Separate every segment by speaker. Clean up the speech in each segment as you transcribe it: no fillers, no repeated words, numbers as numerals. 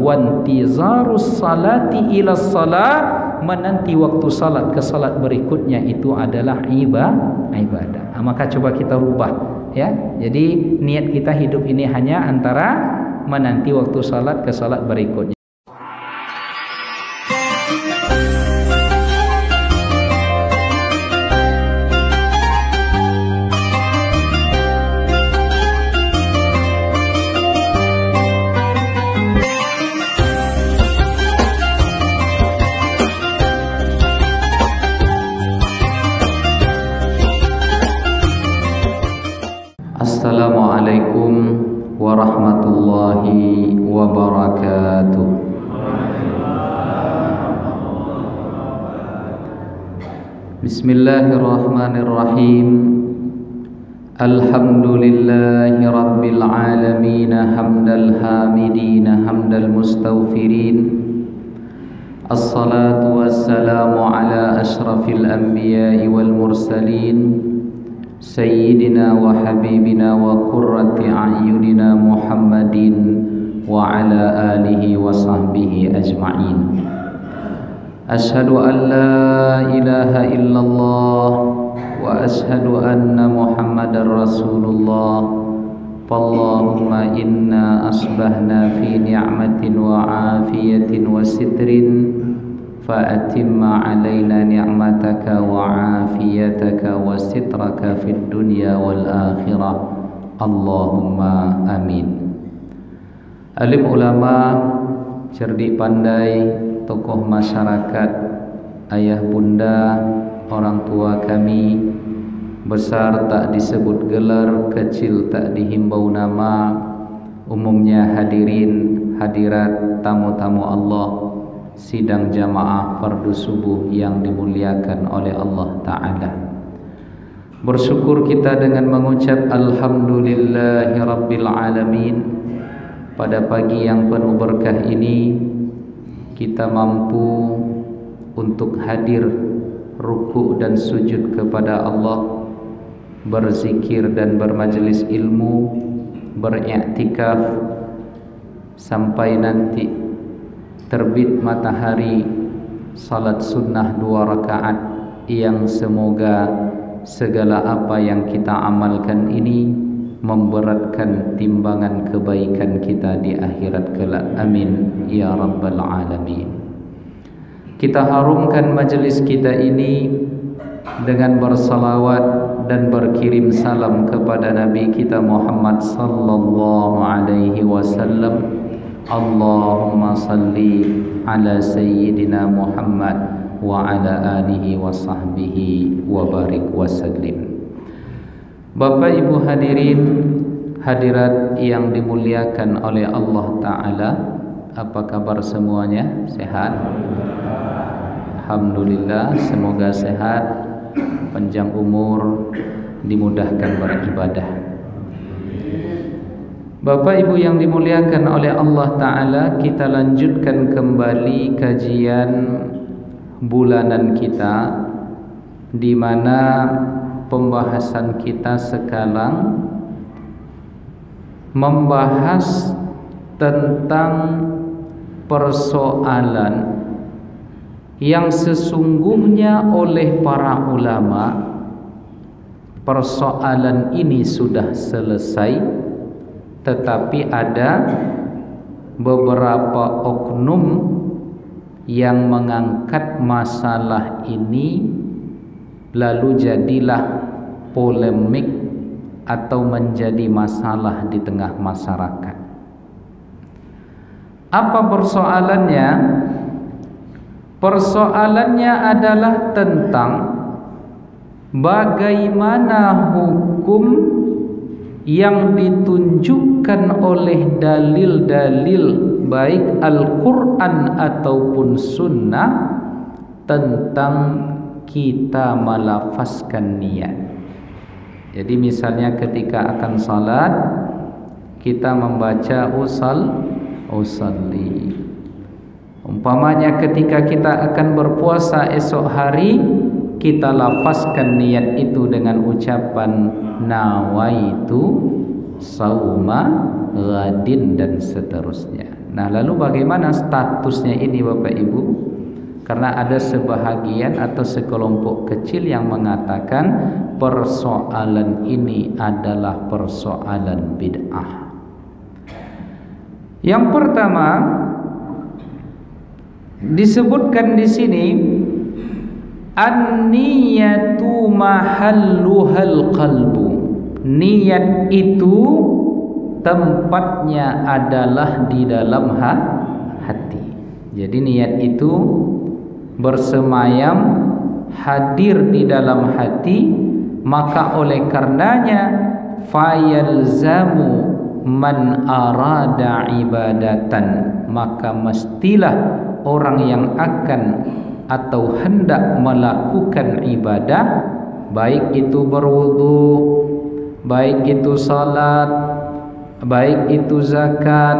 Speaker 1: wantizarus salati ila salat, menanti waktu salat ke salat berikutnya itu adalah ibadah. Maka coba kita rubah ya. Jadi niat kita hidup ini hanya antara menanti waktu salat ke salat berikutnya. Assalamualaikum warahmatullahi wabarakatuh. Bismillahirrahmanirrahim. Alhamdulillahi rabbil alamin, hamdal hamidin, hamdal mustaghfirin. Assalatu wassalamu ala ashrafil anbiya'i wal mursalin, Sayyidina wa habibina wa qurrati a'yunina Muhammadin wa ala alihi wa sahbihi ajma'in. Ashhadu an la ilaha illallah wa ashhadu anna Muhammadar Rasulullah. Fallahumma inna asbahna fi ni'matin wa afiyatin wa sitrin, fa'atimma alaina ni'mataka wa afiyataka wa sitraka fid dunya wal akhirah. Allahumma amin. Alim ulama, cerdik pandai, tokoh masyarakat, ayah bunda, orang tua kami, besar tak disebut gelar, kecil tak dihimbau nama, umumnya hadirin hadirat, tamu-tamu Allah, sidang jamaah fardu subuh yang dimuliakan oleh Allah Ta'ala. Bersyukur kita dengan mengucap Alhamdulillahi Rabbil Alamin. Pada pagi yang penuh berkah ini kita mampu untuk hadir ruku' dan sujud kepada Allah, berzikir dan bermajelis ilmu, beriktikaf sampai nanti terbit matahari, salat sunnah 2 rakaat yang semoga segala apa yang kita amalkan ini memberatkan timbangan kebaikan kita di akhirat kelak. Amin ya rabbal alamin. Kita harumkan majelis kita ini dengan bersalawat dan berkirim salam kepada Nabi kita Muhammad sallallahu alaihi wasallam. Allahumma salli ala sayyidina Muhammad wa ala alihi wa sahbihi wa barik wa sallim. Bapak Ibu hadirin hadirat yang dimuliakan oleh Allah Ta'ala, apa kabar semuanya? Sehat? Alhamdulillah, semoga sehat, panjang umur, dimudahkan beribadah. Bapak Ibu yang dimuliakan oleh Allah Ta'ala, kita lanjutkan kembali kajian bulanan kita, di mana pembahasan kita sekarang membahas tentang persoalan yang sesungguhnya oleh para ulama persoalan ini sudah selesai, tetapi ada beberapa oknum yang mengangkat masalah ini lalu jadilah polemik atau menjadi masalah di tengah masyarakat. Apa persoalannya? Persoalannya adalah tentang bagaimana hukum yang ditunjukkan oleh dalil-dalil baik Al-Quran ataupun Sunnah tentang kita melafazkan niat. Jadi misalnya ketika akan salat kita membaca usalli. Umpamanya ketika kita akan berpuasa esok hari, kita lafazkan niat itu dengan ucapan nawaitu sauma ghadin dan seterusnya. Nah, lalu bagaimana statusnya ini Bapak Ibu? Karena ada sebahagian atau sekelompok kecil yang mengatakan persoalan ini adalah persoalan bid'ah. Yang pertama disebutkan di sini an-niyatu mahalluhal qalbu. Niat itu tempatnya adalah di dalam hati. Jadi niat itu bersemayam, hadir di dalam hati, maka oleh karenanya fayalzamu man arada ibadatan, maka mestilah orang yang akan atau hendak melakukan ibadah, baik itu berwudu, baik itu salat, baik itu zakat,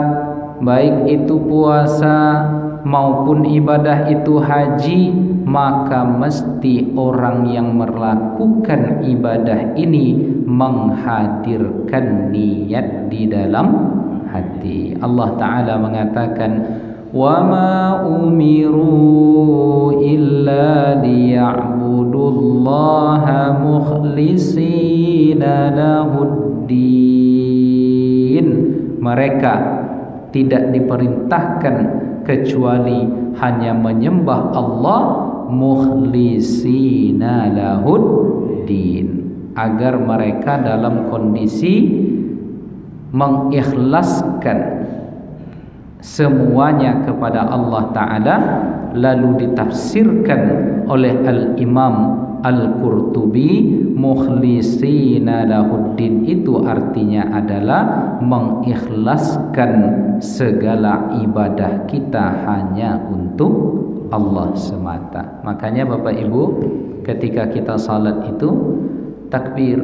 Speaker 1: baik itu puasa, maupun ibadah itu haji, maka mesti orang yang melakukan ibadah ini menghadirkan niat di dalam hati. Allah Ta'ala mengatakan wa ma umiru illa liya'budullaha mukhlishina lahuddin. Mereka tidak diperintahkan kecuali hanya menyembah Allah mukhlishina lahuddin, agar mereka dalam kondisi mengikhlaskan semuanya kepada Allah Ta'ala. Lalu ditafsirkan oleh Al-Imam Al-Qurtubi, mukhlishina lahuddin itu artinya adalah mengikhlaskan segala ibadah kita hanya untuk Allah semata. Makanya Bapak Ibu, ketika kita salat itu takbir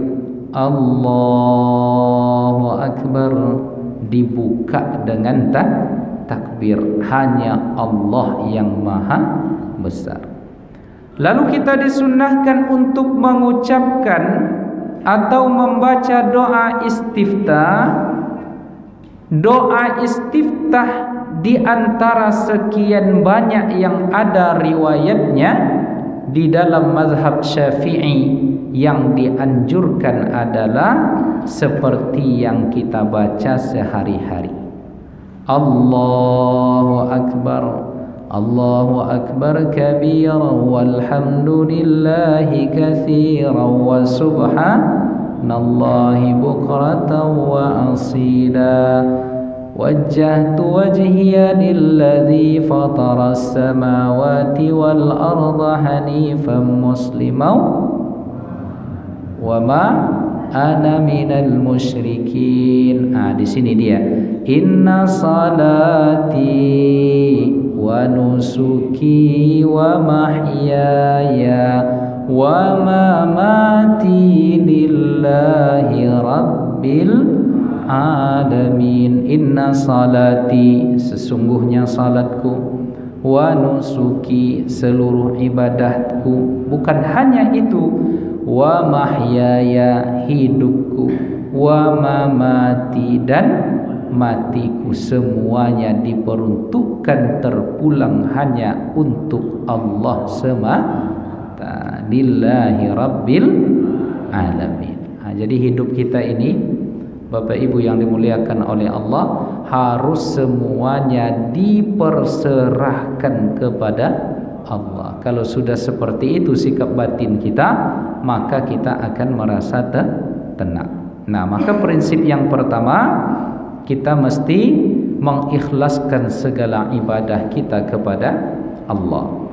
Speaker 1: Allahu Akbar, dibuka dengan takbir, hanya Allah yang maha besar. Lalu kita disunnahkan untuk mengucapkan atau membaca doa istiftah. Doa istiftah di antara sekian banyak yang ada riwayatnya di dalam mazhab Syafi'i, yang dianjurkan adalah seperti yang kita baca sehari-hari. Allahu Akbar, Allahu Akbar kabiran walhamdulillahi katsiran wa subhanallahi bukratan wa asila. Wajjahtu wajhiya lilladzi fatara as-samawati wal arda hanifan musliman wa ma ana minal musyrikin. Di sini dia. Inna salati wa nusuki wa mahyaya wa mamati lillahi rabbil alamin. Inna salati, sesungguhnya salatku, wa nusuki, seluruh ibadatku, bukan hanya itu, wa mahyaya, hidupku, wa mamati, dan matiku, semuanya diperuntukkan terpulang hanya untuk Allah semata, lillahi rabbil alamin. Jadi hidup kita ini Bapak Ibu yang dimuliakan oleh Allah, harus semuanya diperserahkan kepada Allah. Kalau sudah seperti itu sikap batin kita, maka kita akan merasa tenang. Nah, maka prinsip yang pertama, kita mesti mengikhlaskan segala ibadah kita kepada Allah.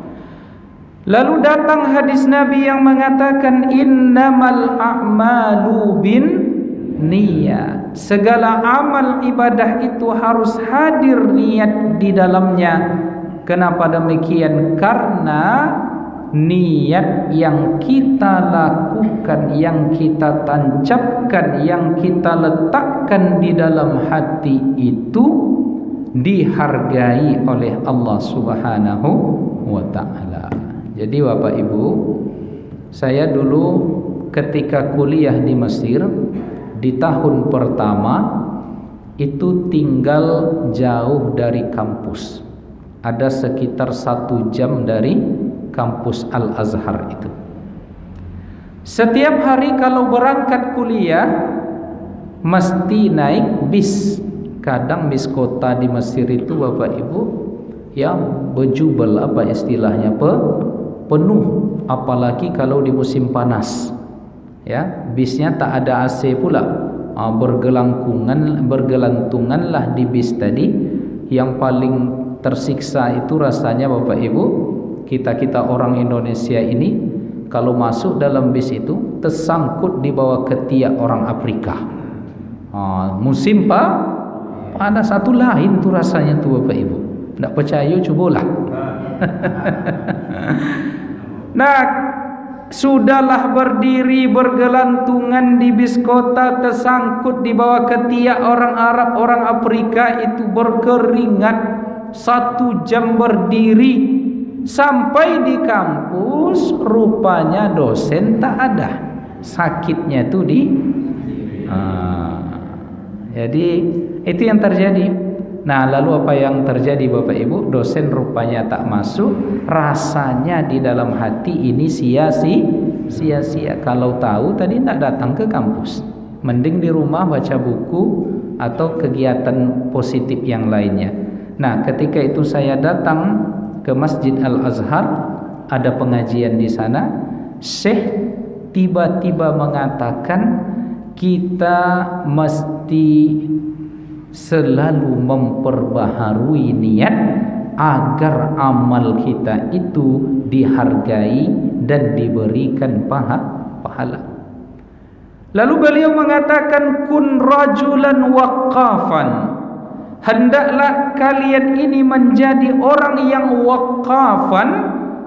Speaker 1: Lalu datang hadis Nabi yang mengatakan innamal a'malu bin niat. Segala amal ibadah itu harus hadir niat di dalamnya. Kenapa demikian? Karena niat yang kita lakukan, yang kita tancapkan, yang kita letakkan di dalam hati itu dihargai oleh Allah Subhanahu wa ta'ala. Jadi Bapak Ibu, saya dulu ketika kuliah di Mesir, di tahun pertama itu tinggal jauh dari kampus. Ada sekitar 1 jam dari kampus Al-Azhar itu. Setiap hari kalau berangkat kuliah mesti naik bis. Kadang bis kota di Mesir itu Bapak Ibu yang berjubel, apa istilahnya, penuh, apalagi kalau di musim panas. Ya, bisnya tak ada AC pula. Bergelantunganlah di bis tadi. Yang paling tersiksa itu rasanya Bapak Ibu, kita orang Indonesia ini kalau masuk dalam bis itu tersangkut di bawah ketiak orang Afrika. Musim panas satu lain tuh rasanya tuh Bapak Ibu. Tidak percaya cobalah. Nah, sudahlah berdiri bergelantungan di bis kota, tersangkut di bawah ketiak orang Arab, orang Afrika itu, berkeringat 1 jam berdiri. Sampai di kampus rupanya dosen tak ada, sakitnya itu jadi itu yang terjadi. Nah, lalu apa yang terjadi Bapak Ibu? Dosen rupanya tak masuk. Rasanya di dalam hati ini sia-sia. Kalau tahu tadi tak datang ke kampus, mending di rumah baca buku atau kegiatan positif yang lainnya. Nah, ketika itu saya datang ke Masjid Al-Azhar, ada pengajian di sana. Syekh tiba-tiba mengatakan kita mesti selalu memperbaharui niat agar amal kita itu dihargai dan diberikan pahala. Lalu beliau mengatakan kun rajulan waqafan, hendaklah kalian ini menjadi orang yang waqafan,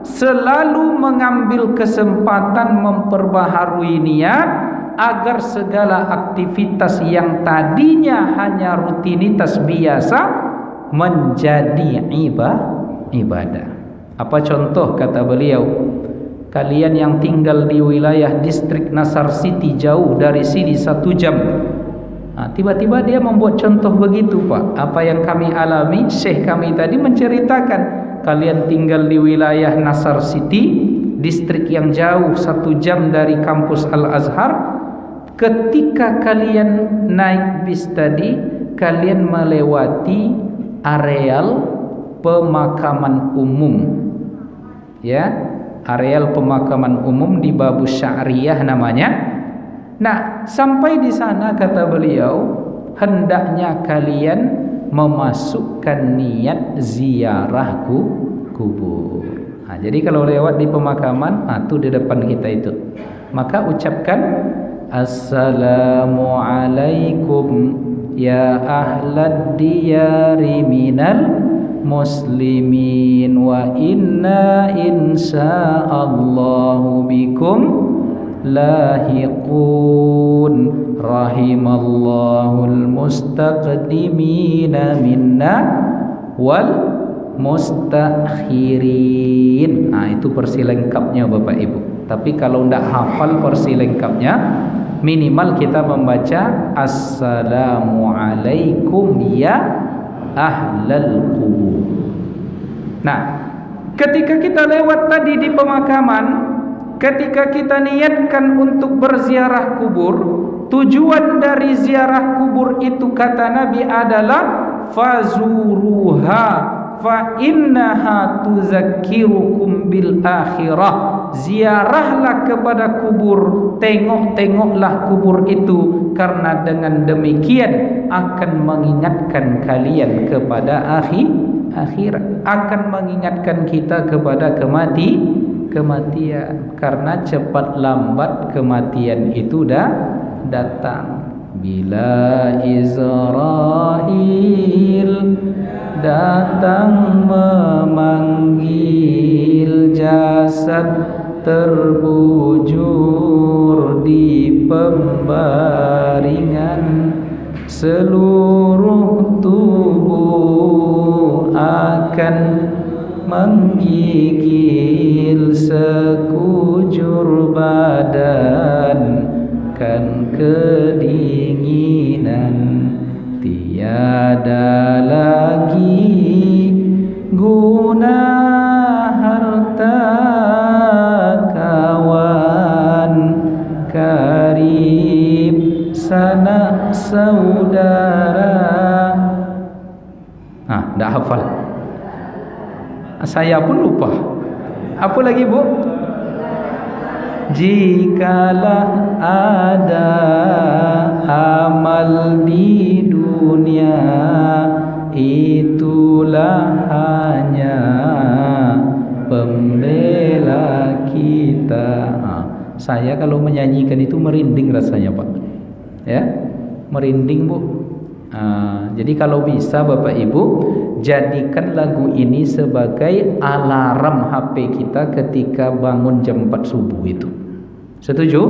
Speaker 1: selalu mengambil kesempatan memperbaharui niat agar segala aktivitas yang tadinya hanya rutinitas biasa menjadi ibadah. Apa contoh kata beliau? Kalian yang tinggal di wilayah distrik Nasar City, jauh dari sini 1 jam. Tiba-tiba dia membuat contoh begitu, Pak. Apa yang kami alami, Syekh kami tadi menceritakan, kalian tinggal di wilayah Nasar City, distrik yang jauh 1 jam dari kampus Al-Azhar. Ketika kalian naik bis tadi, kalian melewati areal pemakaman umum. Ya, areal pemakaman umum di Babu Sya'riyah namanya. Nah, sampai di sana kata beliau, hendaknya kalian memasukkan niat ziarah kubur. Jadi kalau lewat di pemakaman, itu di depan kita itu, maka ucapkan Assalamualaikum ya ahlad diyari minal muslimin wa inna insyaallahu bikum lahiqun rahimallahul mustaqdimina minna wal mustakhirin. Itu versi lengkapnya Bapak Ibu. Tapi kalau tidak hafal versi lengkapnya, minimal kita membaca Assalamualaikum ya ahlal qubur. Nah, ketika kita lewat tadi di pemakaman, ketika kita niatkan untuk berziarah kubur, tujuan dari ziarah kubur itu kata Nabi adalah fazuruha fa innaha tuzakkirukum bil akhirah. Ziarahlah kepada kubur, tengok-tengoklah kubur itu, karena dengan demikian akan mengingatkan kalian kepada akhirat, akan mengingatkan kita kepada kematian, karena cepat lambat kematian itu dah datang. Bila Israil datang memanggil, jasad terbujur di pembaringan, seluruh tubuh akan menggigil, sekujur badan kan kedinginan, tiada lagi guna harta kawan karib sanak saudara. Dah hafal. Saya pun lupa. Apa lagi, Bu? Jikalah ada amal di dunia, itulah hanya pembela kita. Saya kalau menyanyikan itu merinding rasanya, Pak. Ya, merinding, Bu. Jadi kalau bisa Bapak Ibu, jadikan lagu ini sebagai alarm HP kita ketika bangun jam 4 subuh itu. Setuju?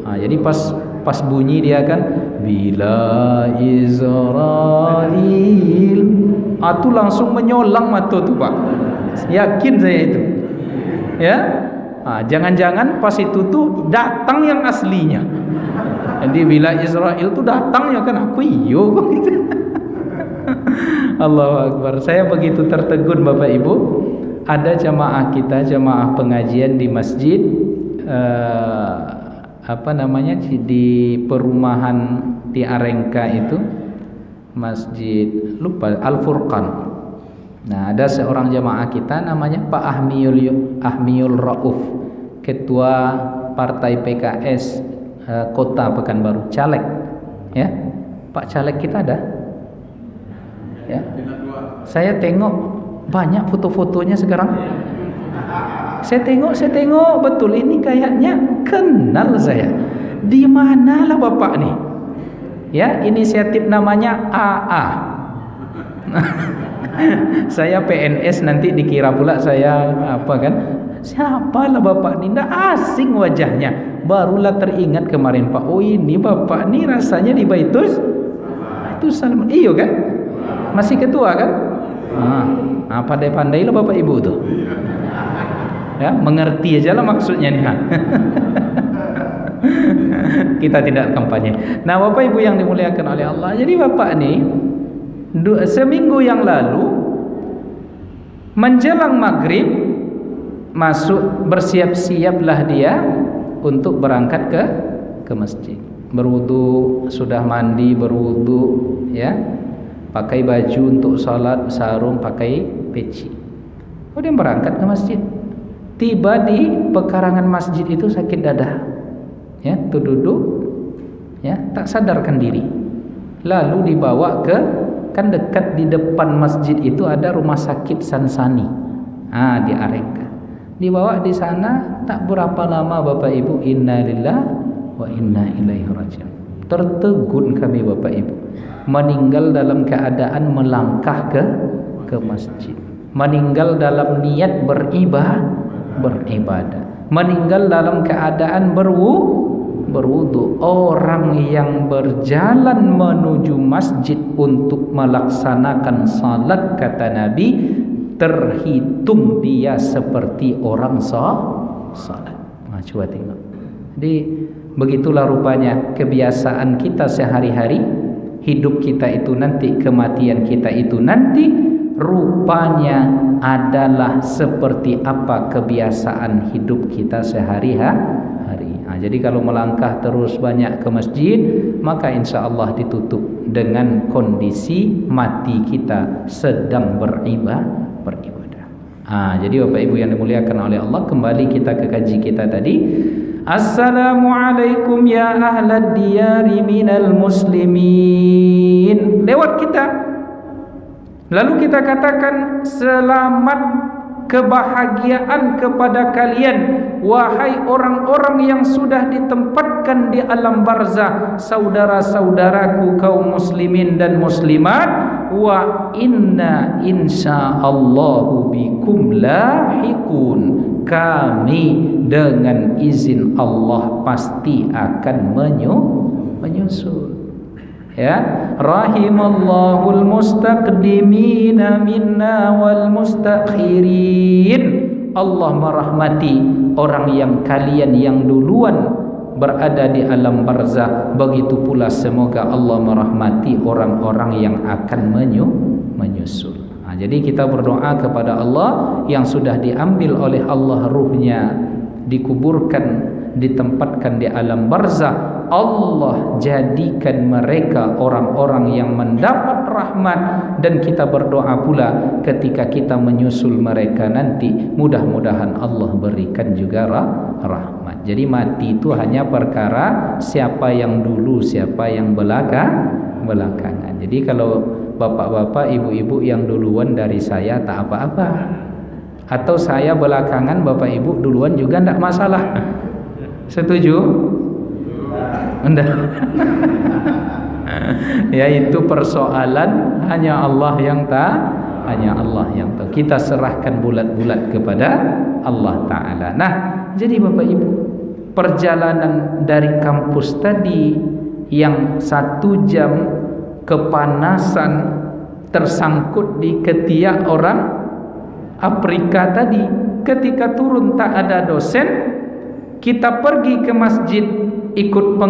Speaker 1: Jadi pas bunyi dia kan bila Israel, itu langsung menyolang mata tuh, Pak. Yakin saya itu. Ya? Jangan-jangan pas itu tuh datang yang aslinya. Jadi bila Israel tuh datangnya kan aku iyo kok gitu. Allahu Akbar. Saya begitu tertegun Bapak Ibu. Ada jamaah kita, jamaah pengajian di masjid di perumahan di Arengka itu, masjid lupa Al-Furqan. Nah, ada seorang jamaah kita namanya Pak Ahmiul Rauf, ketua partai PKS Kota Pekanbaru, caleg, ya. Pak caleg kita ada, ya. Saya tengok banyak foto-fotonya sekarang. Saya tengok betul ini kayaknya kenal saya. Di manalah Bapak nih? Ya, inisiatif namanya AA. Saya PNS nanti dikira pula saya apa kan? Siapalah Bapak nih? Nggak asing wajahnya. Barulah teringat kemarin, Pak. Oh, ini Bapak nih rasanya di Baitus Salman. Iyo kan? Masih ketua kan? Pandai-pandailah Bapak Ibu tuh. Ya, mengerti aja lah maksudnya nih. Kita tidak kampanye. Nah, Bapak Ibu yang dimuliakan oleh Allah. Jadi Bapak nih seminggu yang lalu menjelang maghrib masuk, bersiap-siaplah dia untuk berangkat ke masjid. Berwudu, sudah mandi, berwudu, ya. Pakai baju untuk salat, sarung, pakai peci. Kemudian berangkat ke masjid. Tiba di pekarangan masjid itu sakit dada. Ya, tuh duduk, ya, tak sadarkan diri. Lalu dibawa kan dekat di depan masjid itu ada rumah sakit Sansani. Di Arengka. Dibawa di sana, tak berapa lama Bapak Ibu, innalillahi wa inna ilaihi raji'un. Tertegun kami Bapak Ibu. Meninggal dalam keadaan melangkah ke masjid. Meninggal dalam niat beribadah. Meninggal dalam keadaan berwudu. Orang yang berjalan menuju masjid untuk melaksanakan salat, kata Nabi, terhitung dia seperti orang salat. Coba tengok. Jadi begitulah rupanya kebiasaan kita sehari-hari. Hidup kita itu nanti, kematian kita itu nanti, rupanya adalah seperti apa kebiasaan hidup kita sehari-hari. Jadi kalau melangkah terus banyak ke masjid, maka insya Allah ditutup dengan kondisi mati kita sedang beribadah. Jadi Bapak Ibu yang dimuliakan oleh Allah, kembali kita ke kaji kita tadi. Assalamualaikum ya ahlad diyari minal muslimin. Lewat kita. Lalu kita katakan selamat, kebahagiaan kepada kalian, wahai orang-orang yang sudah ditempatkan di alam barzah, saudara-saudaraku kaum muslimin dan muslimat. Wa inna insyaallahu bikum lahiqun. Kami dengan izin Allah pasti akan menyusul. Ya, rahimallahul mustaqdimina minna wal mustakhirin. Allah merahmati orang yang kalian yang duluan berada di alam barzah, begitu pula semoga Allah merahmati orang-orang yang akan menyusul. Jadi kita berdoa kepada Allah yang sudah diambil oleh Allah ruhnya, dikuburkan, ditempatkan di alam barzah, Allah jadikan mereka orang-orang yang mendapat rahmat. Dan kita berdoa pula ketika kita menyusul mereka nanti, mudah-mudahan Allah berikan juga rahmat. Jadi mati itu hanya perkara siapa yang dulu, siapa yang belakangan. Jadi kalau bapak-bapak, ibu-ibu yang duluan dari saya tak apa-apa, atau saya belakangan bapak ibu duluan juga tidak masalah. Setuju? Enggak. Ya, itu persoalan hanya Allah yang tahu. Kita serahkan bulat-bulat kepada Allah Ta'ala. Nah, jadi bapak ibu, perjalanan dari kampus tadi yang 1 jam kepanasan tersangkut di ketiak orang Afrika tadi, ketika turun tak ada dosen, kita pergi ke masjid ikut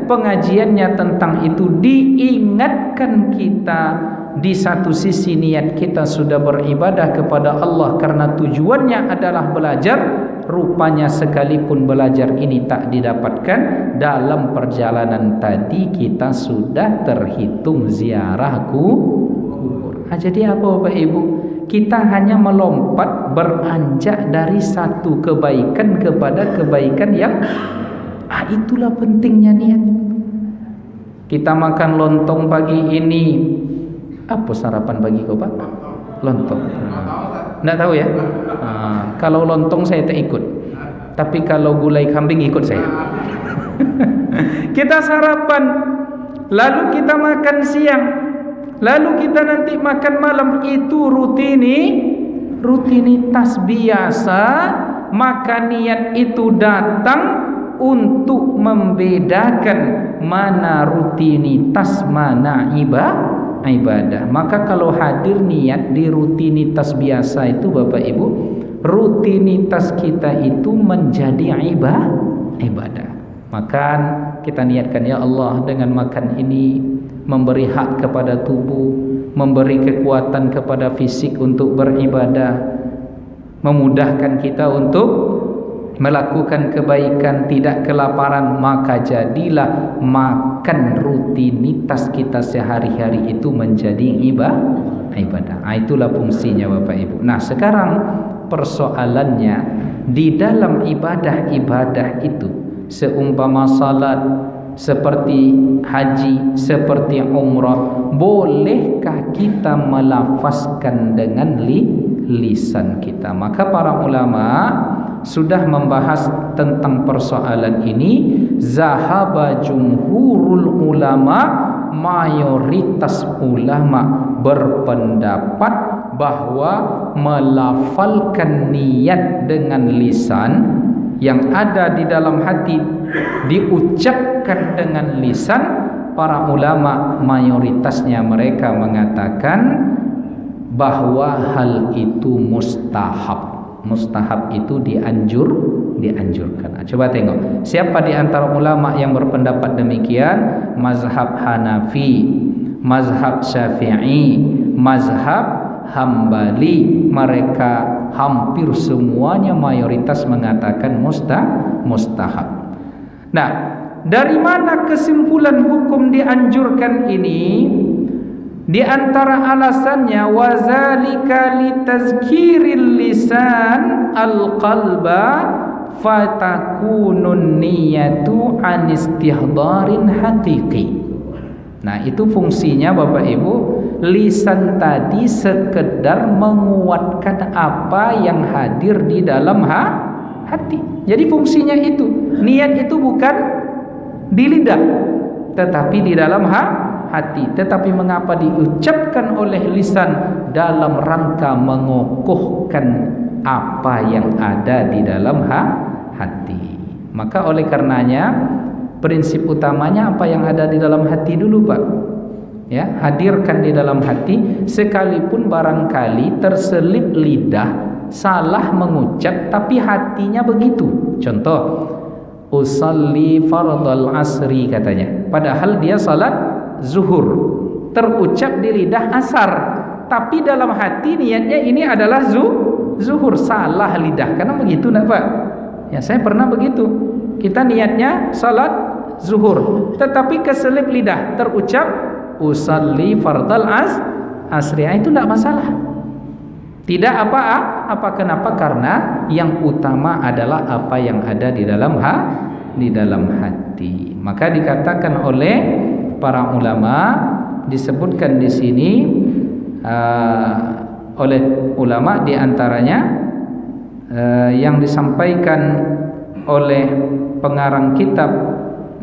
Speaker 1: pengajiannya tentang itu, diingatkan kita. Di satu sisi niat kita sudah beribadah kepada Allah karena tujuannya adalah belajar, rupanya sekalipun belajar ini tak didapatkan, dalam perjalanan tadi kita sudah terhitung ziarah kubur. Jadi apa Bapak Ibu? Kita hanya melompat, beranjak dari satu kebaikan kepada kebaikan yang itulah pentingnya niat. Kita makan lontong pagi ini. Apa sarapan pagi kau Pak? Lontong. Nggak tahu ya? Kalau lontong saya tak ikut. Tapi kalau gulai kambing ikut saya. Kita sarapan, lalu kita makan siang, lalu kita nanti makan malam. Itu rutinitas biasa. Maka niat itu datang untuk membedakan mana rutinitas, mana ibadah. Maka kalau hadir niat di rutinitas biasa itu Bapak Ibu, rutinitas kita itu menjadi ibadah. Makan, kita niatkan, ya Allah, dengan makan ini memberi hak kepada tubuh, memberi kekuatan kepada fisik untuk beribadah, memudahkan kita untuk melakukan kebaikan, tidak kelaparan. Maka jadilah makan rutinitas kita sehari-hari itu menjadi ibadah. Itulah fungsinya Bapak Ibu. Nah, sekarang persoalannya di dalam ibadah-ibadah itu, seumpama salat, seperti haji, seperti umrah, bolehkah kita melafazkan dengan lisan kita? Maka para ulama sudah membahas tentang persoalan ini. Zahaba jumhurul ulama, mayoritas ulama berpendapat bahwa melafalkan niat dengan lisan, yang ada di dalam hati diucapkan dengan lisan. Para ulama mayoritasnya mereka mengatakan bahwa hal itu mustahab. Mustahab itu dianjurkan. Coba tengok siapa di antara ulama yang berpendapat demikian. Mazhab Hanafi, mazhab Syafi'i, mazhab Hambali, mereka hampir semuanya mayoritas mengatakan mustahab. Nah, dari mana kesimpulan hukum dianjurkan ini? Di antara alasannya, wazalika litazkiril lisan alqalba fatakunun niyatu an istihdarin haqiqi. Nah, itu fungsinya Bapak Ibu. Lisan tadi sekedar menguatkan apa yang hadir di dalam hati. Jadi fungsinya itu. Niat itu bukan di lidah, tetapi di dalam hati. Tetapi mengapa diucapkan oleh lisan? Dalam rangka mengokohkan apa yang ada di dalam hati. Maka oleh karenanya prinsip utamanya apa yang ada di dalam hati dulu Pak. Ya, hadirkan di dalam hati, sekalipun barangkali terselip lidah salah mengucap tapi hatinya begitu. Contoh, usalli fardal asri katanya. Padahal dia salat zuhur. Terucap di lidah asar, tapi dalam hati niatnya ini adalah zuhur. Salah lidah. Karena begitu nak Pak? Ya, saya pernah begitu. Kita niatnya salat zuhur, tetapi keselip lidah terucap usalli fardal asri. Itu tidak masalah. Tidak apa kenapa? Karena yang utama adalah apa yang ada di dalam hati. Maka dikatakan oleh para ulama, disebutkan di sini oleh ulama di antaranya yang disampaikan oleh pengarang kitab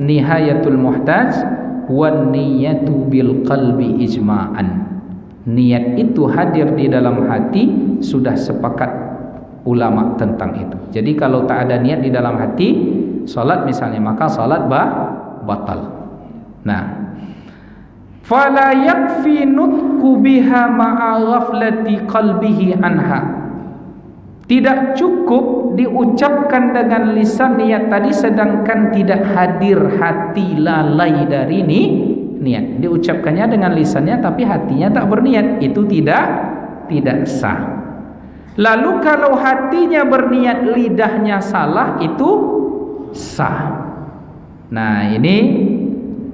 Speaker 1: Nihayatul Muhtaj, wan niyatu bil qalbi ijma'an. Niat itu hadir di dalam hati, sudah sepakat ulama tentang itu. Jadi kalau tak ada niat di dalam hati, salat misalnya, maka salat batal. Nah, fala yakfi nutqu biha ma'a ghaflati qalbihi anha. Tidak cukup diucapkan dengan lisan niat tadi sedangkan tidak hadir hati, lalai dari niat. Diucapkannya dengan lisannya tapi hatinya tak berniat, itu tidak sah. Lalu kalau hatinya berniat, lidahnya salah, itu sah. Nah, ini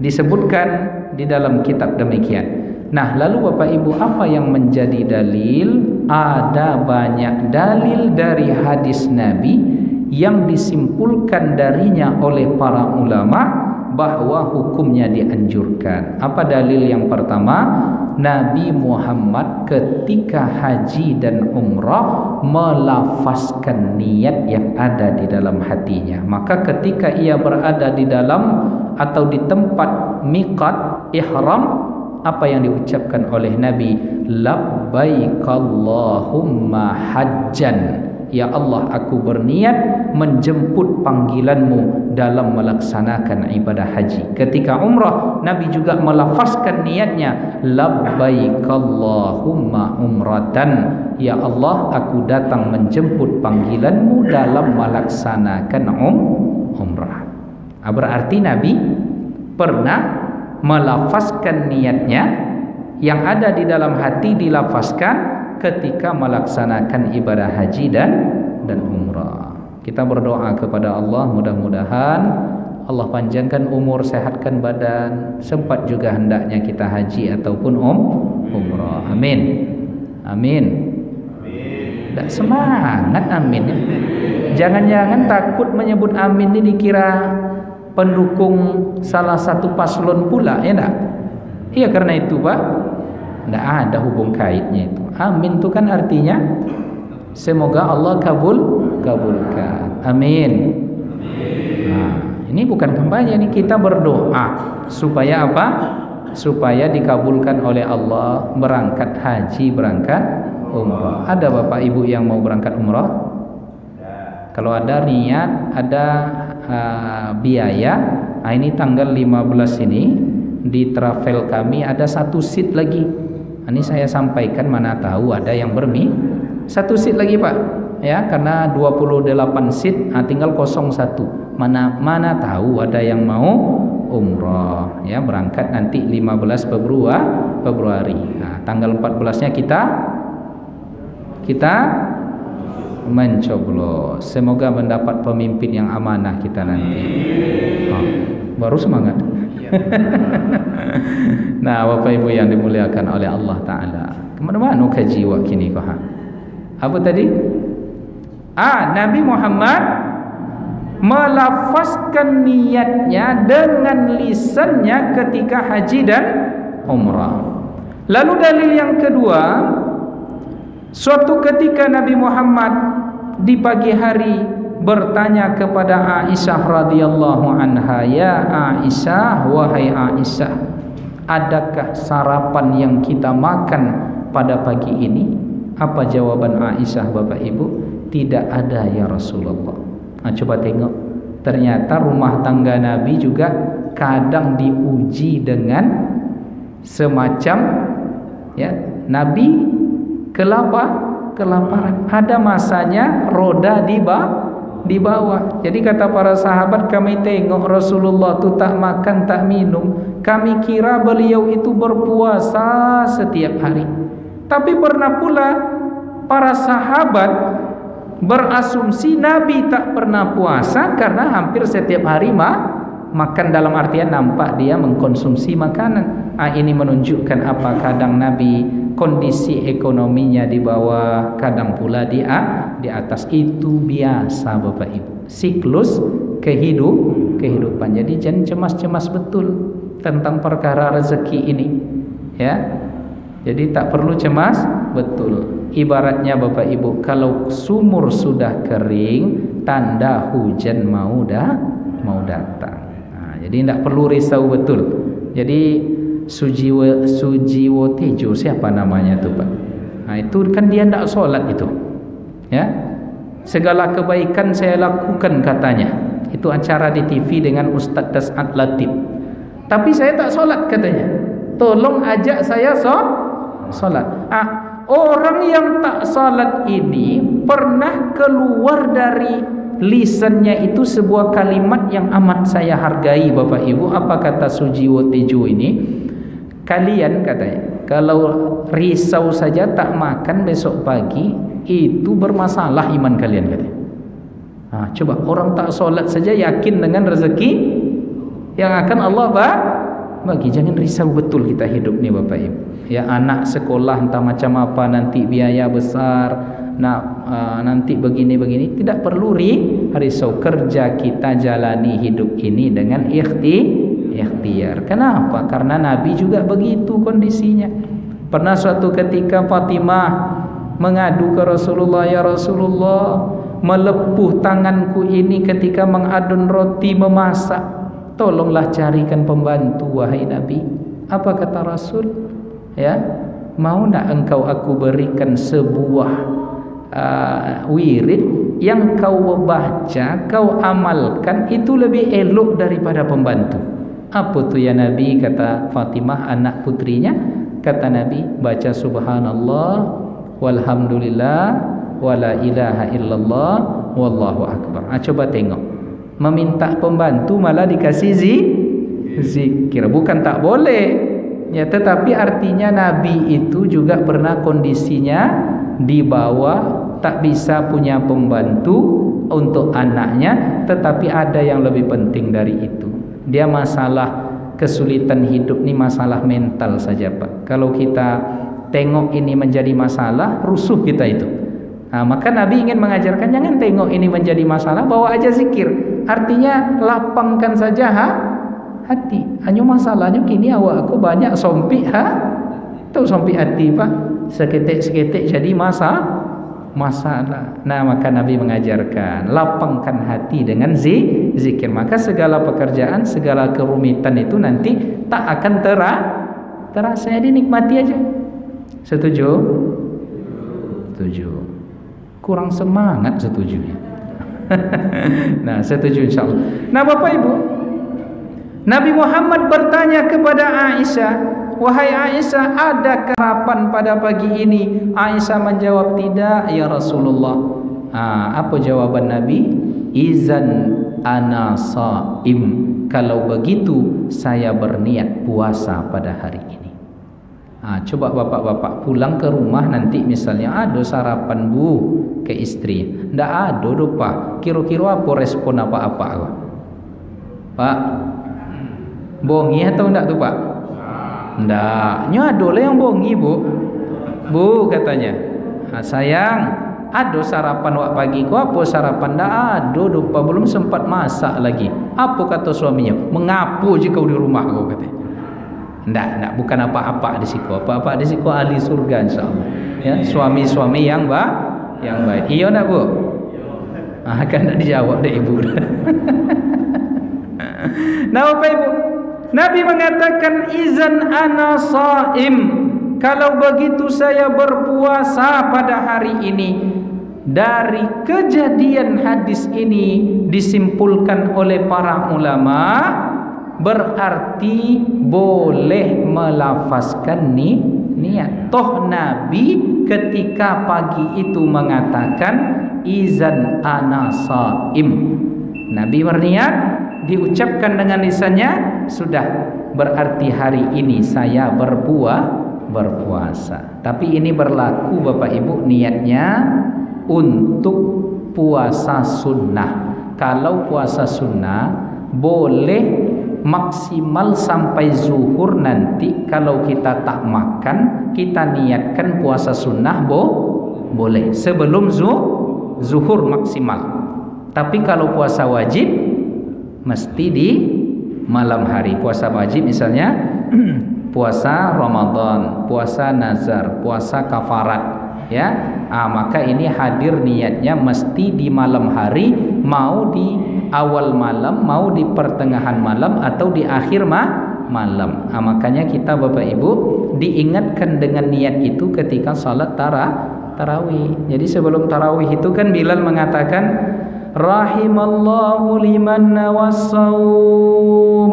Speaker 1: disebutkan di dalam kitab demikian. Nah, lalu Bapak Ibu, apa yang menjadi dalil? Ada banyak dalil dari hadis Nabi yang disimpulkan darinya oleh para ulama bahwa hukumnya dianjurkan. Apa dalil yang pertama? Nabi Muhammad ketika haji dan umrah melafazkan niat yang ada di dalam hatinya. Maka ketika ia berada di dalam atau di tempat miqat ihram, apa yang diucapkan oleh Nabi? Labbaik Allahumma hajjan. Ya Allah, aku berniat menjemput panggilanmu dalam melaksanakan ibadah haji. Ketika umrah, Nabi juga melafazkan niatnya, labbaik Allahumma umratan. Ya Allah, aku datang menjemput panggilanmu dalam melaksanakan umrah. Berarti Nabi pernah melafazkan niatnya, yang ada di dalam hati dilafazkan ketika melaksanakan ibadah haji dan umrah. Kita berdoa kepada Allah, mudah-mudahan Allah panjangkan umur, sehatkan badan, sempat juga hendaknya kita haji ataupun umrah. Amin. Amin. Tak semangat amin. Jangan-jangan takut menyebut amin ini dikira pendukung salah satu paslon pula, ya enggak? Iya, karena itu Pak, enggak ada hubung kaitnya itu. Amin itu kan artinya semoga Allah kabulkan. Amin. Nah, ini bukan kampanye, ini kita berdoa supaya apa? Supaya dikabulkan oleh Allah berangkat haji, berangkat umrah. Ada Bapak Ibu yang mau berangkat umrah? Kalau ada niat, ada biaya, nah ini tanggal 15 ini di travel kami ada satu seat lagi. Ini saya sampaikan, mana tahu ada yang satu seat lagi Pak, ya, karena 28 seat, tinggal kosong satu. Mana tahu ada yang mau umrah, ya, berangkat nanti 15 Februari. Nah, tanggal 14-nya kita mencoblos. Semoga mendapat pemimpin yang amanah kita nanti. Baru semangat. Nah, Bapak Ibu yang dimuliakan oleh Allah Ta'ala, kemana-mana kaji wak kini kau apa tadi? Nabi Muhammad melafazkan niatnya dengan lisannya ketika haji dan umrah. Lalu dalil yang kedua, suatu ketika Nabi Muhammad di pagi hari bertanya kepada Aisyah radhiyallahu anha, ya Aisyah, wahai Aisyah, adakah sarapan yang kita makan pada pagi ini? Apa jawaban Aisyah Bapak Ibu? Tidak ada ya Rasulullah. Nah, coba tengok, ternyata rumah tangga Nabi juga kadang diuji dengan semacam, ya, Nabi kelaparan. Ada masanya roda di bawah. Jadi kata para sahabat, kami tengok Rasulullah tu tak makan tak minum, kami kira beliau itu berpuasa setiap hari. Tapi pernah pula para sahabat berasumsi Nabi tak pernah puasa karena hampir setiap hari makan, dalam artian nampak dia mengkonsumsi makanan. Ini menunjukkan apa, kadang Nabi kondisi ekonominya di bawah, kadang pula di atas. Itu biasa Bapak Ibu, siklus kehidupan. Jadi jangan cemas-cemas betul tentang perkara rezeki ini, ya. Jadi tak perlu cemas betul. Ibaratnya Bapak Ibu, kalau sumur sudah kering, tanda hujan mau datang. Jadi tidak perlu risau betul. Jadi Sujiwo Tejo, siapa namanya itu Pak? Itu kan dia tidak sholat itu, ya. Segala kebaikan saya lakukan katanya. Itu acara di TV dengan Ustadz Das'ad Latif. Tapi saya tak sholat katanya. Tolong ajak saya sholat. Orang yang tak sholat ini pernah keluar dari lisannya itu sebuah kalimat yang amat saya hargai Bapak Ibu. Apa kata Sujiwo Tejo ini? Kalian katanya, kalau risau saja tak makan besok pagi, itu bermasalah iman kalian katanya. Coba orang tak sholat saja yakin dengan rezeki yang akan Allah bagi. Jangan risau betul kita hidup nih Bapak Ibu. Ya, anak sekolah entah macam apa, nanti biaya besar, nanti begini-begini, tidak perlu risau. Kerja kita jalani hidup ini dengan ikhtiar. Kenapa? Karena Nabi juga begitu kondisinya. Pernah suatu ketika Fatimah mengadu ke Rasulullah, ya Rasulullah, melepuh tanganku ini ketika mengadun roti memasak, tolonglah carikan pembantu wahai Nabi. Apa kata Rasul? Ya, mau nak engkau aku berikan sebuah wirid yang kau baca, kau amalkan, itu lebih elok daripada pembantu. Apa tu ya Nabi? Kata Fatimah, anak putrinya. Kata Nabi, baca subhanallah walhamdulillah wala ilaha illallah wallahu akbar. Coba tengok, meminta pembantu malah dikasih zikir. Bukan tak boleh, ya, tetapi artinya Nabi itu juga pernah kondisinya di bawah, tak bisa punya pembantu untuk anaknya, tetapi ada yang lebih penting dari itu. Dia masalah kesulitan hidup ini masalah mental saja Pak. Kalau kita tengok ini menjadi masalah, rusuh kita itu. Maka Nabi ingin mengajarkan, jangan tengok ini menjadi masalah, bawa aja zikir. Artinya lapangkan saja hati. Hanya masalahnya kini awak aku banyak sompi Tahu sompi hati Pak, seketik-seketik jadi masalah. Nah, maka Nabi mengajarkan, lapangkan hati dengan zikir. Maka segala pekerjaan, segala kerumitan itu nanti tak akan terasa, dinikmati aja. Setuju? Setuju. Kurang semangat setujunya. Nah, setuju insyaallah. Nah, Bapak Ibu, Nabi Muhammad bertanya kepada Aisyah, wahai Aisyah, ada kerapan pada pagi ini? Aisyah menjawab, tidak ya Rasulullah. Apa jawaban Nabi? Izan ana shaim. Kalau begitu saya berniat puasa pada hari ini. Coba bapak-bapak pulang ke rumah nanti misalnya, ada sarapan Bu ke istri. Ndak ada Pak. Kira-kira apa respon apa-apa Pak? Bongi atau ndak tuh Pak? Ndak, ada lah yang bongi Bu katanya. Sayang, ada sarapan wak pagi ku, apa sarapan? Ndak ada Pak, belum sempat masak lagi. Apa kata suaminya? Mengapu je kau di rumah kau katanya. Ndak, bukan apa-apa di siku. Apa-apa di siku ahli surga insyaallah. Ya, suami-suami yang baik. Iya ndak Bu? Kan ndak dijawab deh Ibu. Nah, Bapak Ibu, Nabi mengatakan izan ana shaim. Kalau begitu saya berpuasa pada hari ini. Dari kejadian hadis ini disimpulkan oleh para ulama, berarti boleh melafazkan niat. Toh Nabi ketika pagi itu mengatakan izan ana shaim. Nabi berniat, diucapkan dengan lisannya, sudah berarti hari ini saya berpuasa. Tapi ini berlaku Bapak Ibu niatnya untuk puasa sunnah. Kalau puasa sunnah boleh maksimal sampai zuhur nanti. Kalau kita tak makan, kita niatkan puasa sunnah boleh sebelum zuhur maksimal. Tapi kalau puasa wajib mesti di malam hari. Puasa wajib misalnya puasa Ramadan, puasa nazar, puasa kafarat, ya. Maka ini hadir niatnya mesti di malam hari, mau di awal malam, mau di pertengahan malam atau di akhir malam. Makanya kita Bapak Ibu diingatkan dengan niat itu ketika salat tarawih. Jadi sebelum tarawih itu kan Bilal mengatakan rahimallahu liman nawassawm.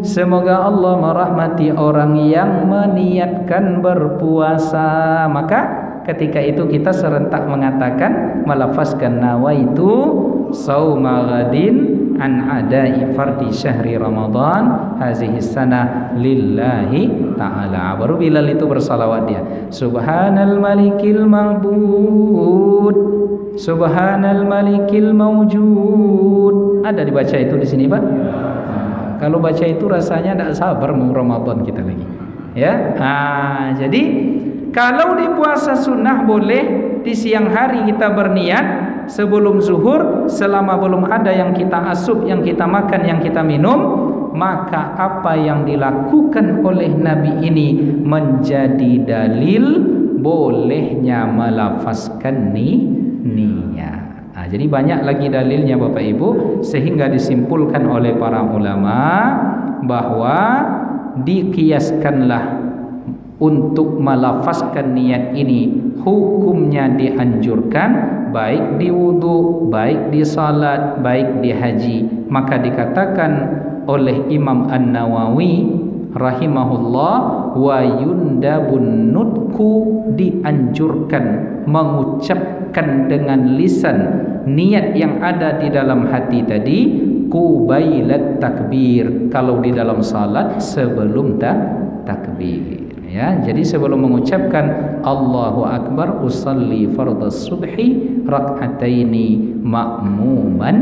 Speaker 1: Semoga Allah merahmati orang yang meniatkan berpuasa. Maka ketika itu kita serentak mengatakan melafazkan nawaitu sauma ghadin an adai fardi syahri Ramadan hazihi sana lillahi ta'ala. Baru Bilal itu bersalawat dia, subhanal malikil ma'bud, subhanal malikil mawjud. Ada dibaca itu di sini Pak? Kalau baca itu rasanya tidak sabar mau Ramadan kita lagi, ya. Jadi kalau di puasa sunnah boleh di siang hari kita berniat sebelum zuhur, selama belum ada yang kita asup, yang kita makan, yang kita minum, maka apa yang dilakukan oleh Nabi ini menjadi dalil bolehnya melafazkan niat. Jadi banyak lagi dalilnya Bapak Ibu, sehingga disimpulkan oleh para ulama bahwa dikiaskanlah untuk melafazkan niat ini hukumnya dianjurkan baik di wudu, baik di salat, baik di haji. Maka dikatakan oleh Imam An-Nawawi rahimahullah, wa yundabun nutku, dianjurkan mengucapkan dengan lisan niat yang ada di dalam hati tadi qubailat takbir, kalau di dalam salat sebelum takbir, ya. Jadi sebelum mengucapkan Allahu Akbar usalli fardhas subhi rak'ataini ma'muman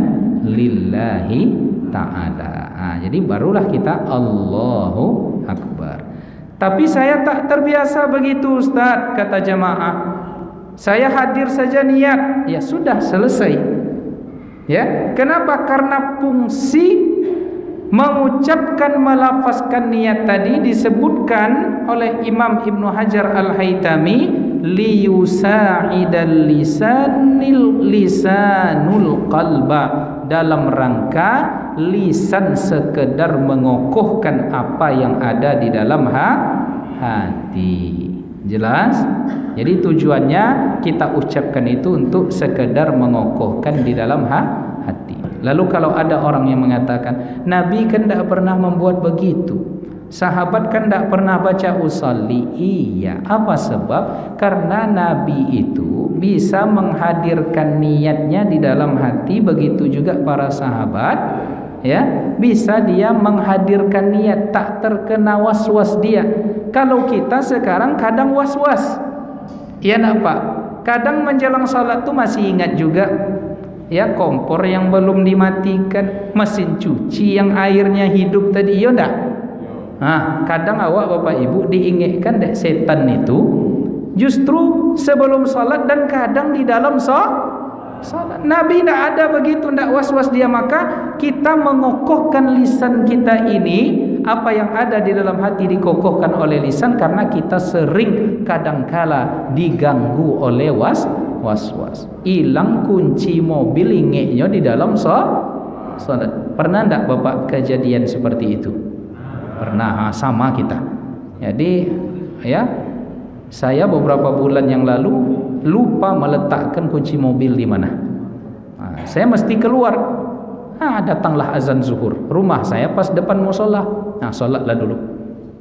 Speaker 1: lillahi ta'ala. Jadi barulah kita Allahu Akbar. Tapi saya tak terbiasa begitu Ustaz, kata jamaah. Saya hadir saja niat, ya sudah selesai. Ya, kenapa? Karena fungsi mengucapkan melafazkan niat tadi disebutkan oleh Imam Ibnu Hajar Al-Haytami liyusa'idal lisanul qalba, dalam rangka lisan sekedar mengokohkan apa yang ada di dalam hati. Jelas? Jadi tujuannya kita ucapkan itu untuk sekedar mengokohkan di dalam hati. Lalu kalau ada orang yang mengatakan Nabi kan tidak pernah membuat begitu, sahabat kan tidak pernah baca usalli. Iya, apa sebab? Karena Nabi itu bisa menghadirkan niatnya di dalam hati, begitu juga para sahabat, ya, bisa dia menghadirkan niat, tak terkena was-was dia. Kalau kita sekarang kadang was-was, ya nak Pak, kadang menjelang salat tuh masih ingat juga, ya, kompor yang belum dimatikan, mesin cuci yang airnya hidup tadi, ya enggak? Kadang awak Bapak Ibu diingatkan dek setan itu justru sebelum salat dan kadang di dalam salat. Nabi tidak ada begitu, tidak was-was dia. Maka kita mengokohkan lisan kita ini, apa yang ada di dalam hati dikokohkan oleh lisan, karena kita sering kadangkala diganggu oleh was-was. Hilang kunci mobil ingeknya di dalam salat. Pernah tidak Bapak kejadian seperti itu? Pernah, sama kita. Jadi ya, saya beberapa bulan yang lalu lupa meletakkan kunci mobil di mana. Saya mesti keluar. Datanglah azan zuhur. Rumah saya pas depan musola. Salatlah dulu.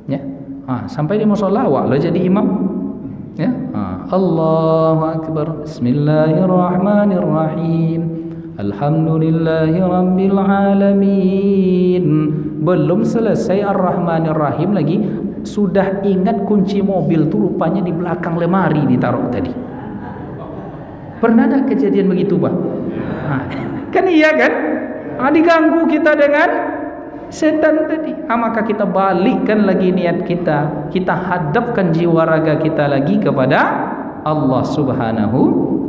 Speaker 1: Ya. Sampai di musola awak lo jadi imam. Ya, Allahu Akbar. Bismillahirrahmanirrahim. Alhamdulillahi Rabbil Alamin. Belum selesai Ar-Rahmanir-Rahim lagi sudah ingat kunci mobil tu rupanya di belakang lemari ditaruh tadi. Pernah tak kejadian begitu, Pak? Kan iya kan? Diganggu kita dengan setan tadi. Maka kita balikkan lagi niat kita. Kita hadapkan jiwa raga kita lagi kepada Allah Subhanahu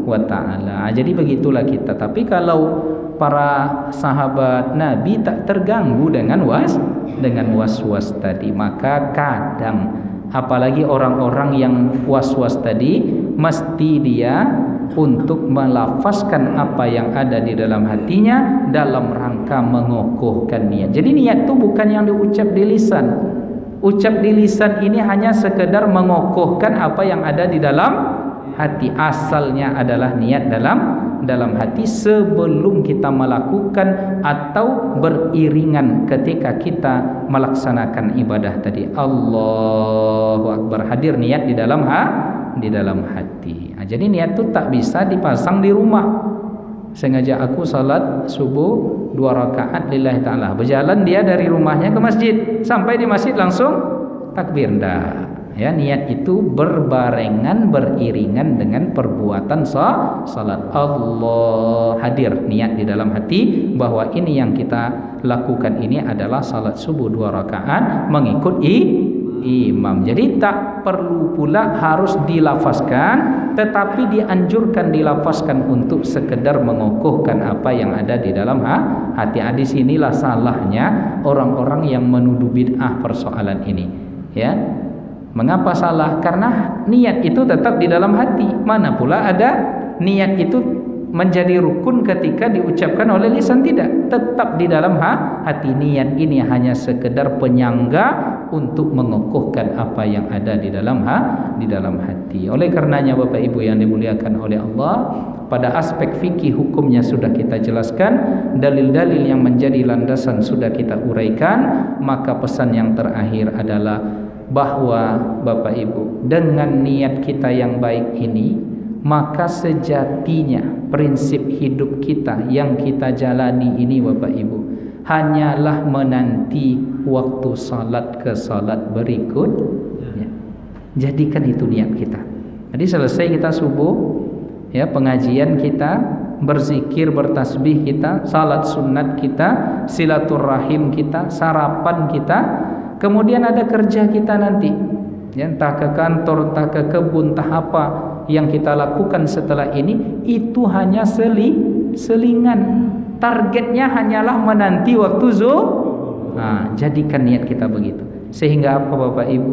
Speaker 1: wa ta'ala. Jadi begitulah kita. Tapi kalau para sahabat Nabi tak terganggu dengan was-was tadi, maka kadang apalagi orang-orang yang was-was tadi mesti dia untuk melafazkan apa yang ada di dalam hatinya dalam rangka mengokohkan niat. Jadi niat itu bukan yang diucap di lisan. Ucap di lisan ini hanya sekedar mengokohkan apa yang ada di dalam hati. Asalnya adalah niat dalam hati sebelum kita melakukan atau beriringan ketika kita melaksanakan ibadah tadi. Allahu Akbar, hadir niat di dalam hati. Jadi niat itu tak bisa dipasang di rumah. Sengaja aku salat subuh 2 rakaat lillahi ta'ala, berjalan dia dari rumahnya ke masjid, sampai di masjid langsung takbir. Ndak. Ya, niat itu berbarengan, beriringan dengan perbuatan salat. Allah, hadir niat di dalam hati bahwa ini yang kita lakukan ini adalah salat subuh 2 rakaat mengikut imam. Jadi tak perlu pula harus dilafazkan, tetapi dianjurkan dilafazkan untuk sekedar mengokohkan apa yang ada di dalam hati. Di sinilah salahnya orang-orang yang menuduh bid'ah persoalan ini. Ya, mengapa salah? Karena niat itu tetap di dalam hati. Mana pula ada niat itu menjadi rukun ketika diucapkan oleh lisan? Tidak, tetap di dalam hati. Niat ini hanya sekedar penyangga untuk mengokohkan apa yang ada di dalam hati. Oleh karenanya Bapak Ibu yang dimuliakan oleh Allah, pada aspek fikih hukumnya sudah kita jelaskan, dalil-dalil yang menjadi landasan sudah kita uraikan. Maka pesan yang terakhir adalah bahwa Bapak Ibu, dengan niat kita yang baik ini, maka sejatinya prinsip hidup kita yang kita jalani ini Bapak Ibu hanyalah menanti waktu salat ke salat berikutnya. Jadikan itu niat kita. Jadi selesai kita subuh, ya, pengajian kita, berzikir, bertasbih kita, salat sunat kita, silaturahim kita, sarapan kita, kemudian ada kerja kita nanti, ya, entah ke kantor, entah ke kebun, entah apa yang kita lakukan setelah ini, itu hanya selingan. Targetnya hanyalah menanti waktu zuhur. Jadikan niat kita begitu. Sehingga apa Bapak Ibu?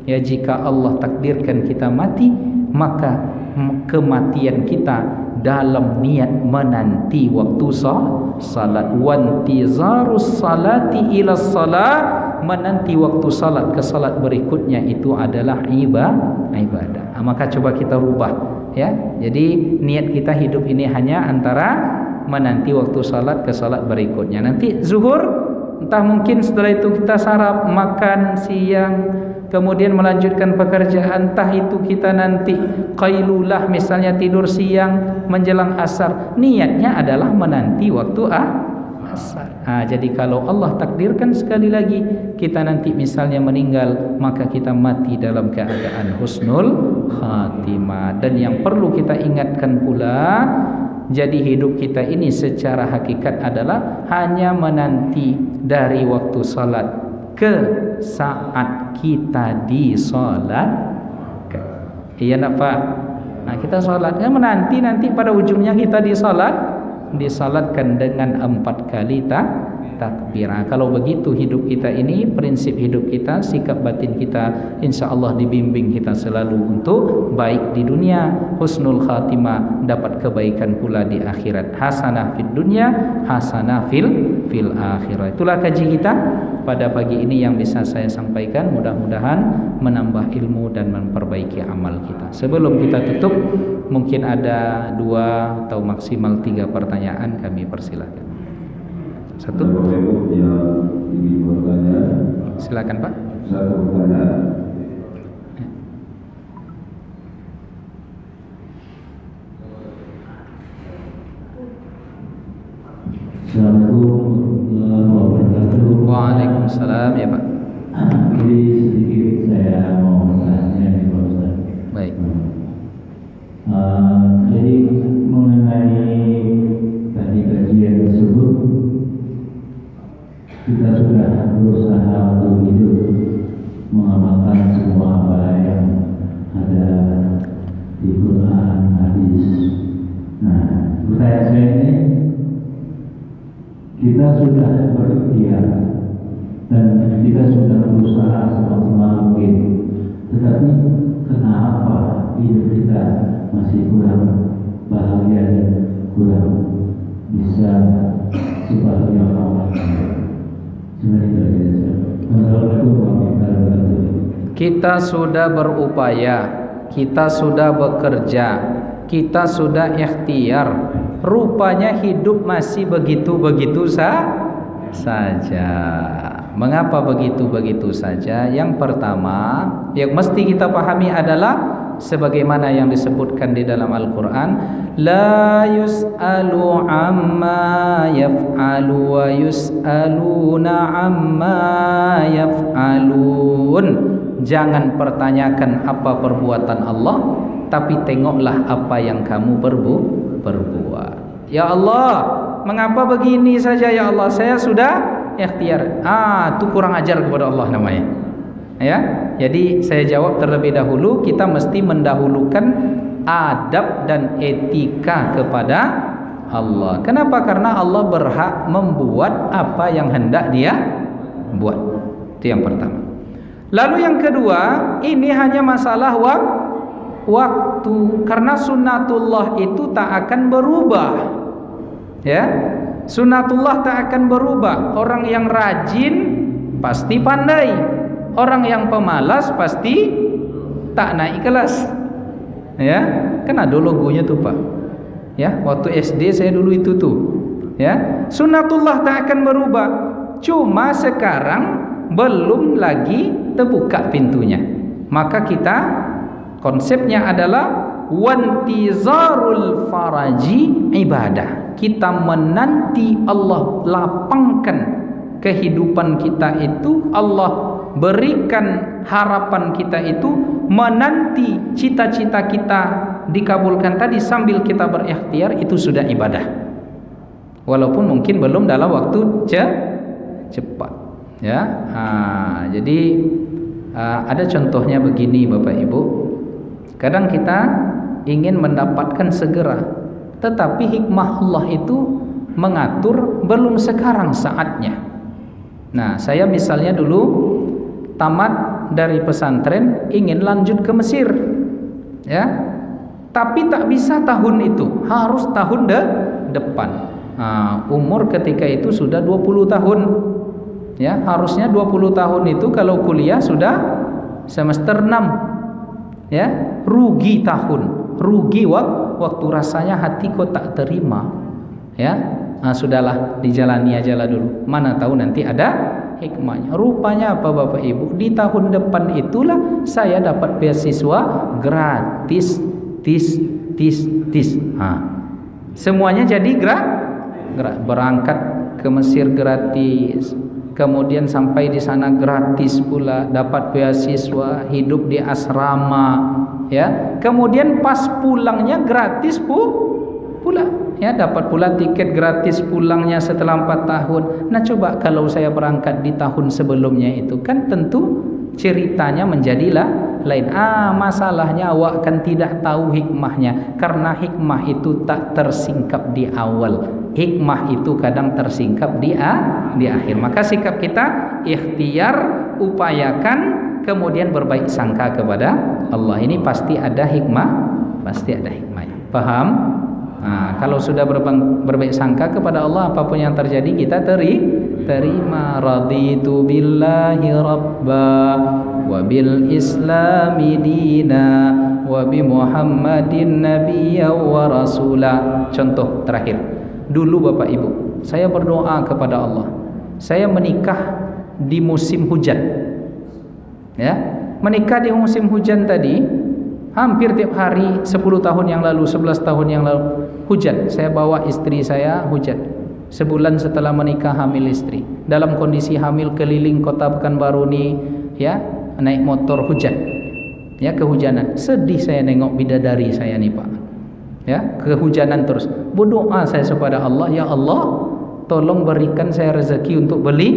Speaker 1: Ya, jika Allah takdirkan kita mati, maka kematian kita dalam niat menanti waktu salat. Wantizarus salati ila salat, menanti waktu salat ke salat berikutnya itu adalah ibadah. Maka coba kita rubah, ya. Jadi niat kita hidup ini hanya antara menanti waktu salat ke salat berikutnya. Nanti zuhur, entah mungkin setelah itu kita sarap, makan siang, kemudian melanjutkan pekerjaan, entah itu kita nanti qailulah, misalnya tidur siang menjelang asar. Niatnya adalah menanti waktu asar. Jadi kalau Allah takdirkan sekali lagi kita nanti misalnya meninggal, maka kita mati dalam keadaan husnul khatimah. Dan yang perlu kita ingatkan pula, jadi hidup kita ini secara hakikat adalah hanya menanti dari waktu salat ke saat kita disolat. Iya nak Pak? Kita solatnya menanti nanti pada ujungnya kita disalatkan dengan 4 kali takbir. Kalau begitu hidup kita ini, prinsip hidup kita, sikap batin kita, insya Allah dibimbing kita selalu untuk baik di dunia, husnul khatimah, dapat kebaikan pula di akhirat. Hasanah fid dunya, hasanah fil akhirah. Itulah kaji kita pada pagi ini yang bisa saya sampaikan. Mudah-mudahan menambah ilmu dan memperbaiki amal kita. Sebelum kita tutup, mungkin ada 2 atau maksimal 3 pertanyaan, kami persilakan. 1. Silakan Pak.
Speaker 2: 1 pertanyaan. Assalamualaikum warahmatullahi wabarakatuh.
Speaker 1: Waalaikumsalam ya Pak.
Speaker 2: Jadi sedikit saya mau bertanya nih Pak Ustaz.
Speaker 1: Baik.
Speaker 2: Jadi mengenai tadi kajian tersebut, kita sudah berusaha untuk hidup mengamalkan semua apa yang ada di Quran, hadis. Nah, pertanyaan saya ini, kita sudah berikhtiar dan kita sudah berusaha semaksimal mungkin, tetapi kenapa hidup kita masih kurang bahagia dan kurang bisa sebahagia orang lain? Sebenarnya itu aja. Assalamualaikum warahmatullahi wabarakatuh.
Speaker 1: Kita sudah berupaya, kita sudah bekerja, kita sudah ikhtiar. Rupanya hidup masih begitu-begitu saja. Mengapa begitu-begitu saja? Yang pertama, yang mesti kita pahami adalah sebagaimana yang disebutkan di dalam Al-Quran, la yus'alu amma yaf'alu wa yus'aluna amma yaf'alun. Jangan pertanyakan apa perbuatan Allah, tapi tengoklah apa yang kamu perbuat. Ya Allah, mengapa begini saja ya Allah? Saya sudah ikhtiar. Itu kurang ajar kepada Allah namanya. Ya, jadi saya jawab terlebih dahulu, kita mesti mendahulukan adab dan etika kepada Allah. Kenapa? Karena Allah berhak membuat apa yang hendak Dia buat. Itu yang pertama. Lalu yang kedua, ini hanya masalah waktu, karena sunnatullah itu tak akan berubah. Ya, sunnatullah tak akan berubah. Orang yang rajin pasti pandai. Orang yang pemalas pasti tak naik kelas. Ya, kan ada logonya tuh Pak. Ya, waktu SD saya dulu itu tuh. Ya, sunnatullah tak akan berubah. Cuma sekarang belum lagi terbuka pintunya. Maka kita konsepnya adalah wantizarul faraji ibadah. Kita menanti Allah lapangkan kehidupan kita itu, Allah berikan harapan kita itu, menanti cita-cita kita dikabulkan tadi sambil kita berikhtiar, itu sudah ibadah. Walaupun mungkin belum dalam waktu cepat. Ya, jadi ada contohnya begini Bapak Ibu. Kadang kita ingin mendapatkan segera, tetapi hikmah Allah itu mengatur belum sekarang saatnya. Nah, saya misalnya dulu tamat dari pesantren ingin lanjut ke Mesir, ya, tapi tak bisa tahun itu, harus tahun depan. Umur ketika itu sudah 20 tahun, ya, harusnya 20 tahun itu kalau kuliah sudah semester 6, ya, rugi tahun, rugi waktu, rasanya hati kok tak terima, ya. Sudahlah, dijalani aja lah dulu, mana tahu nanti ada hikmahnya. Rupanya apa Bapak Ibu, di tahun depan itulah saya dapat beasiswa gratis, semuanya jadi berangkat ke Mesir gratis, kemudian sampai di sana gratis pula, dapat beasiswa, hidup di asrama, ya, kemudian pas pulangnya gratis pula, ya, dapat pula tiket gratis pulangnya setelah 4 tahun. Nah, coba kalau saya berangkat di tahun sebelumnya itu, kan tentu ceritanya menjadilah lain. Masalahnya awak kan tidak tahu hikmahnya, karena hikmah itu tak tersingkap di awal, hikmah itu kadang tersingkap di akhir. Maka sikap kita ikhtiar, upayakan, kemudian berbaik sangka kepada Allah. Ini pasti ada hikmah, pasti ada hikmahnya. Paham? Kalau sudah berbaik sangka kepada Allah, apapun yang terjadi kita terima. Raditu billahi rabba wa bil islami dina wa bi Muhammadin nabiyya wa rasula. Contoh terakhir, dulu Bapak Ibu, saya berdoa kepada Allah, saya menikah di musim hujan, ya, menikah di musim hujan tadi. Hampir tiap hari 10 tahun yang lalu, 11 tahun yang lalu hujan. Saya bawa istri saya hujan. Sebulan setelah menikah hamil istri. Dalam kondisi hamil keliling kota Pekanbaru nih, ya, naik motor hujan. Ya, kehujanan. Sedih saya nengok bidadari saya nih, Pak. Ya, kehujanan terus. Berdoa saya kepada Allah, ya Allah, tolong berikan saya rezeki untuk beli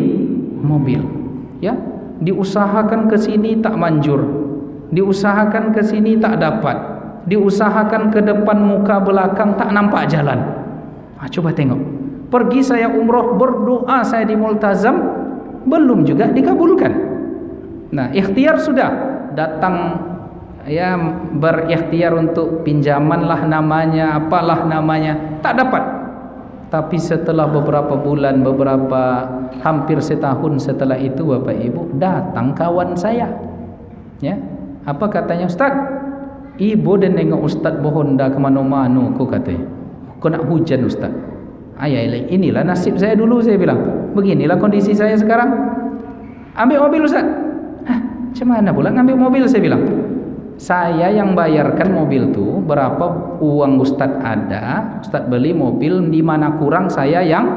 Speaker 1: mobil. Ya, diusahakan ke sini tak manjur. Diusahakan ke sini tak dapat. Diusahakan ke depan muka belakang tak nampak jalan. Coba tengok. Pergi saya umroh, berdoa saya di multazam, belum juga dikabulkan. Nah, ikhtiar sudah, datang ya berikhtiar untuk pinjaman lah namanya, apalah namanya, tak dapat. Tapi setelah beberapa bulan, hampir setahun setelah itu, Bapak Ibu, datang kawan saya. Ya, apa katanya? Ustaz, ibu dan nengok Ustaz bohonda kemana-mana, kok katanya. Kena hujan Ustaz. Ayah, inilah nasib saya dulu, saya bilang. Beginilah kondisi saya sekarang. Ambil mobil Ustaz. Macam mana pula ngambil mobil, saya bilang. Saya yang bayarkan mobil tuh, berapa uang Ustaz ada, Ustaz beli mobil, di mana kurang saya yang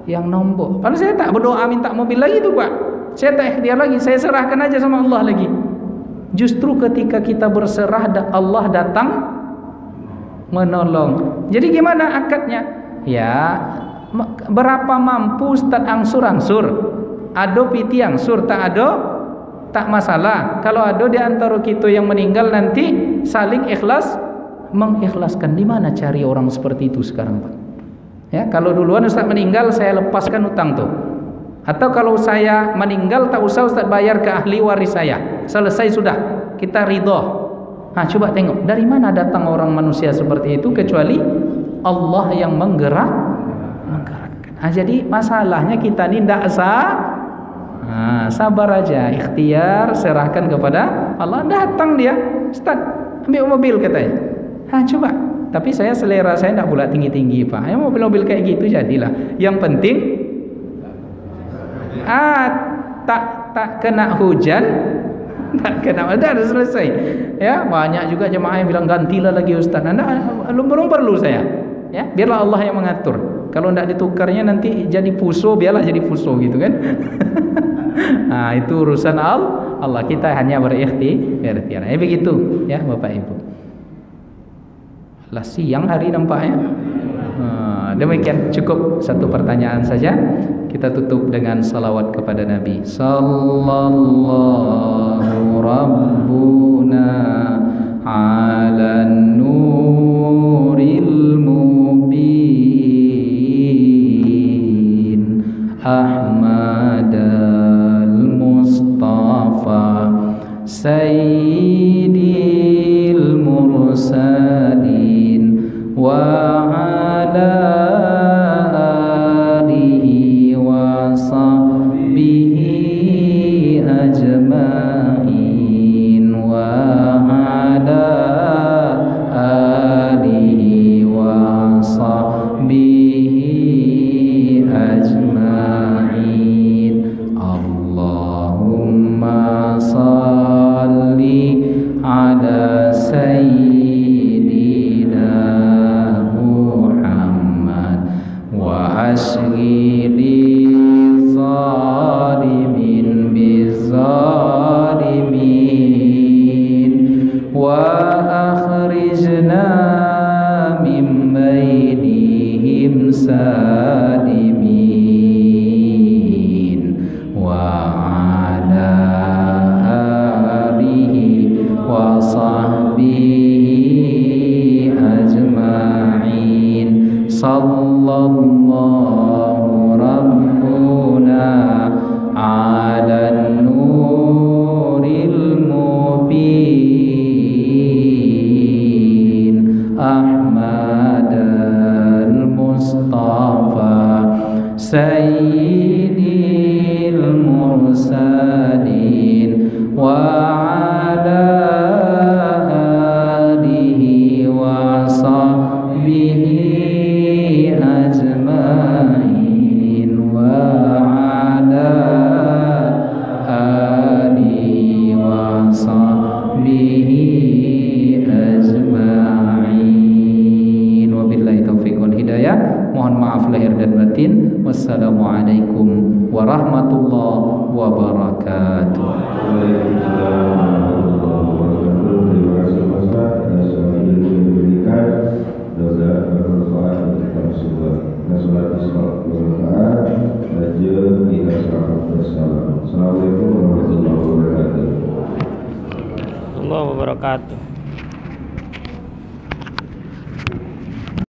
Speaker 1: nombok. Padahal saya tak berdoa minta mobil lagi tuh, Pak. Saya tak ikhtiar lagi, saya serahkan aja sama Allah lagi. Justru ketika kita berserah, Allah datang menolong. Jadi gimana akadnya? Ya, berapa mampu Ustaz angsur-angsur. Ado piti angsur, tak ado tak masalah. Kalau ada di antara kita yang meninggal nanti saling ikhlas mengikhlaskan. Di mana cari orang seperti itu sekarang, Pak? Ya, kalau duluan Ustaz meninggal saya lepaskan utang tuh. Atau kalau saya meninggal tak usah Ustaz bayar ke ahli waris saya. Selesai sudah. Kita ridho. Coba tengok dari mana datang orang manusia seperti itu kecuali Allah yang menggerakkan. Jadi masalahnya kita ini tidak sabar aja, ikhtiar, serahkan kepada Allah. Datang dia, Ustaz, ambil mobil katanya. Coba. Tapi selera saya tidak pula tinggi-tinggi, Pak. Mobil-mobil kayak gitu jadilah. Yang penting tak kena hujan, tak kena, udah selesai. Ya, banyak juga jemaah yang bilang gantilah lagi Ustaz. Belum perlu saya. Ya, biarlah Allah yang mengatur. Kalau tidak ditukarnya nanti jadi puso, biarlah jadi puso gitu kan. Itu urusan Allah. Kita hanya berikhtiar. Begitu ya Bapak Ibu. Lah siang hari nampaknya. Demikian, cukup satu pertanyaan saja. Kita tutup dengan salawat kepada Nabi. Sallallahu Rabbuna ala nuril mubin Ahmadal Mustafa Sayyidil Mursalin wa ala alihi wa sahbihi ajma'in wa ala alihi wa sahbihi ajma'in. Allahumma salli ala sayyidina Muhammad wa ashghili zalimin bizalimin wa akhrijna min bainihim salimin wa ala alihi wa sahbihi ajma'in. Sallallahu Rabbuna ala nuril mubin Ahmadal Mustafa Sayyidil Mursalin wa ala alihi wa sahbihi ajma'in wa ala alihi wa sahbihi ajma'in. Wabillahi taufiq wal hidayah. Mohon maaf lahir Wassalamualaikum warahmatullahi wabarakatuh.
Speaker 3: Assalamualaikum warahmatullahi wabarakatuh.